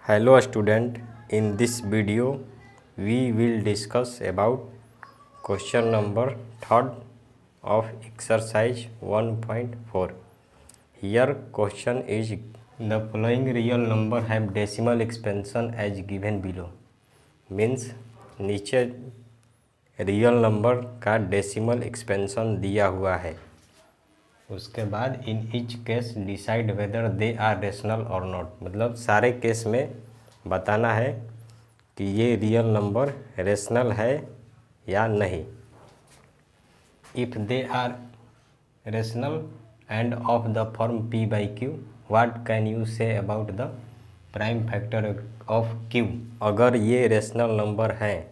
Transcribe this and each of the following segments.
Hello student, in this video we will discuss about question number 3rd of exercise 1.4. Here question is the following real number have decimal expansion as given below. Means नीचे real number का decimal expansion दिया हुआ है। उसके बाद in each case decide whether they are rational और not, मतलब सारे केस में बताना है कि ये रियल नंबर रेशनल है या नहीं। If they are rational and of the form p by Q, what can you say about the prime factor of q। अगर ये रेशनल नंबर है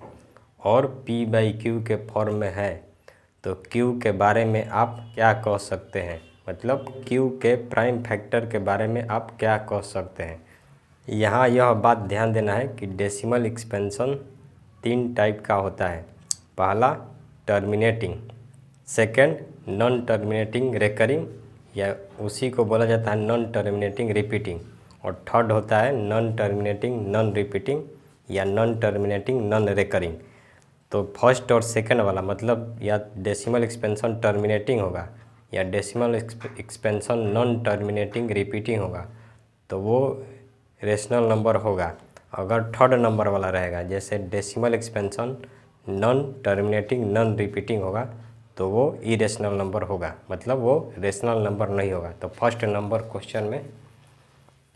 और p बाई क्यू के फॉर्म में है तो q के बारे में आप क्या कह सकते हैं, मतलब q के प्राइम फैक्टर के बारे में आप क्या कह सकते हैं। यहाँ यह बात ध्यान देना है कि डेसिमल एक्सपेंशन 3 टाइप का होता है। पहला terminating, second non terminating recurring या उसी को बोला जाता है नॉन टर्मिनेटिंग रिपीटिंग, और थर्ड होता है नॉन टर्मिनेटिंग नॉन रिपीटिंग या नॉन टर्मिनेटिंग नॉन रेकरिंग। तो फर्स्ट और सेकंड वाला मतलब या डेसिमल एक्सपेंशन टर्मिनेटिंग होगा या decimal expansion non terminating repeating होगा तो वो रेशनल नंबर होगा। अगर थर्ड नंबर वाला रहेगा जैसे decimal expansion non terminating non repeating होगा तो वो इरेशनल नंबर होगा, मतलब वो रेशनल नंबर नहीं होगा। तो फर्स्ट नंबर क्वेश्चन में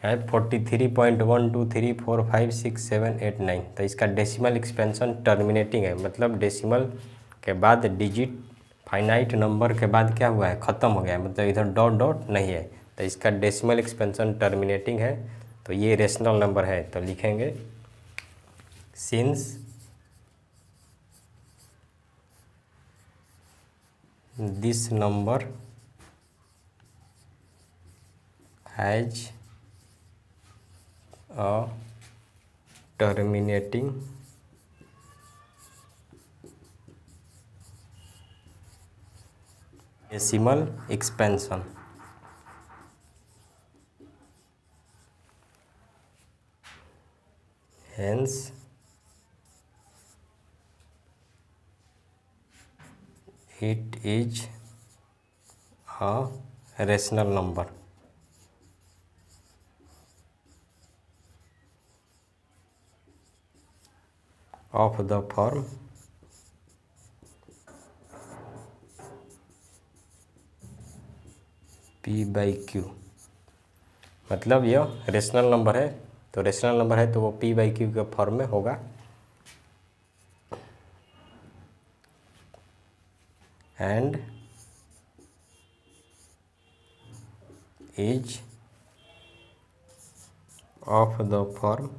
है 43.123456789, तो इसका डेसिमल एक्सपेंशन टर्मिनेटिंग है, मतलब डेसिमल के बाद डिजिट फाइनाइट नंबर के बाद क्या हुआ है, ख़त्म हो गया है, मतलब इधर डॉट डॉट नहीं है, तो इसका डेसिमल एक्सपेंशन टर्मिनेटिंग है, तो ये रेशनल नंबर है। तो लिखेंगे since this number has a terminating decimal expansion, hence it is a rational number। of the form p by Q, मतलब यह रेशनल नंबर है, तो रेशनल नंबर है तो वो p बाई क्यू के फॉर्म में होगा। And is of the form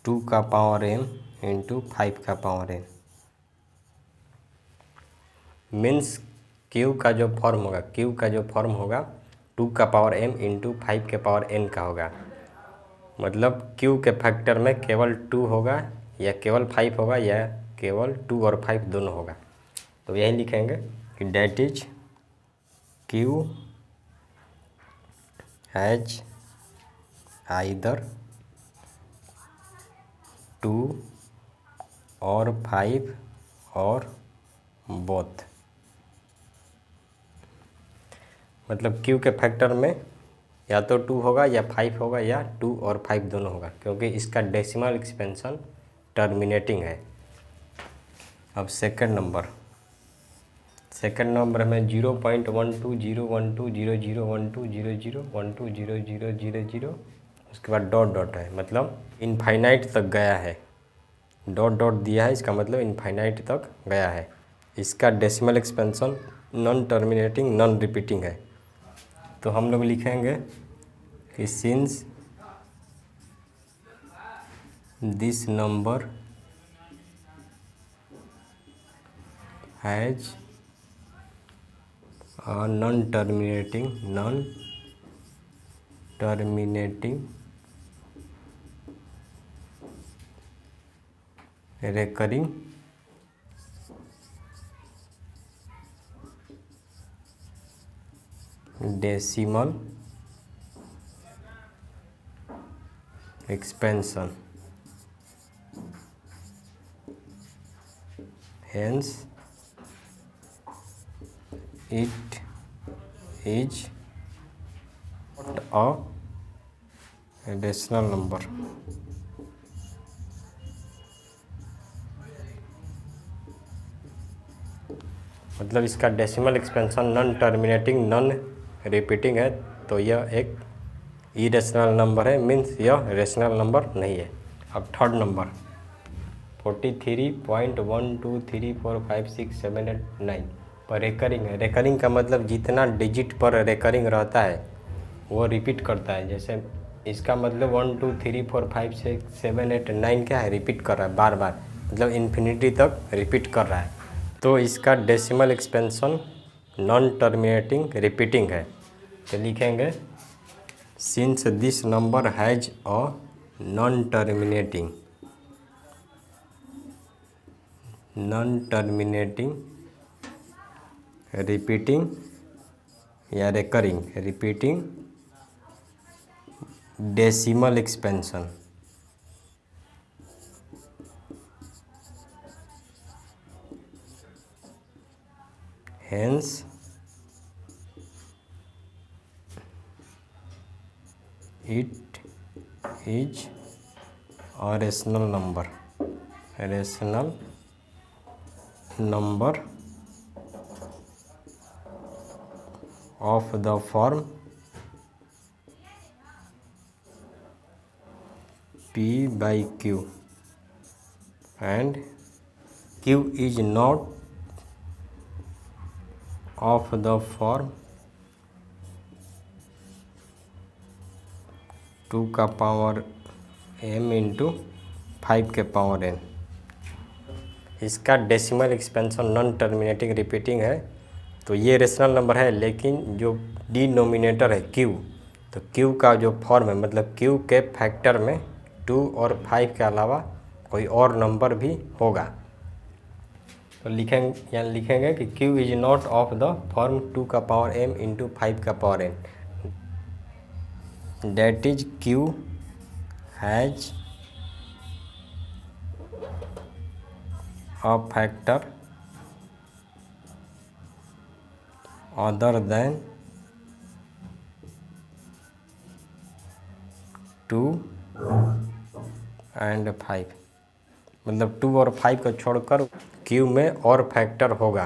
2 का पावर m इंटू 5 का पावर n। मीन्स q का जो फॉर्म होगा, q का जो फॉर्म होगा 2 का पावर m इंटू 5 के पावर n का होगा, मतलब q के फैक्टर में केवल 2 होगा या केवल 5 होगा या केवल 2 और 5 दोनों होगा। तो यही लिखेंगे कि that is q has either 2 और 5 और बोथ, मतलब q के फैक्टर में या तो 2 होगा या 5 होगा या 2 और 5 दोनों होगा, क्योंकि इसका डेसिमल एक्सपेंशन टर्मिनेटिंग है। अब सेकंड नंबर में 0.12012012001200120000, उसके बाद डॉट डॉट है, मतलब इनफाइनाइट तक गया है, डॉट डॉट दिया है, इसका मतलब इनफाइनाइट तक गया है। इसका decimal expansion non terminating non repeating है, तो हम लोग लिखेंगे कि since this number has a non terminating recurring decimal expansion, hence it is not a rational number. मतलब इसका decimal expansion non terminating non repeating है, तो यह एक इरेशनल नंबर है, मीन्स यह रेशनल नंबर नहीं है। अब थर्ड नंबर 43.123456789 पर रेकरिंग है। रेकरिंग का मतलब जितना डिजिट पर रेकरिंग रहता है वो रिपीट करता है। जैसे इसका मतलब 1 2 3 4 5 6 7 8 9 क्या है, रिपीट कर रहा है बार बार, मतलब इन्फिनिटी तक रिपीट कर रहा है। तो इसका decimal expansion non terminating repeating है। तो लिखेंगे since this number has a non terminating repeating या repeating decimal expansion, hence it is a rational number of the form P by Q and Q is not of the form 2 का power m into 5 के power n। इसका decimal expansion non terminating repeating है, तो ये rational number है, लेकिन जो denominator है q, तो q का जो फॉर्म है मतलब q के फैक्टर में 2 और 5 के अलावा कोई और नंबर भी होगा। तो लिखेंगे कि q is not of the form 2 का पावर m इंटू 5 का power n, that is q has a factor other than 2 and 5, मतलब 2 और 5 को छोड़कर Q में और फैक्टर होगा।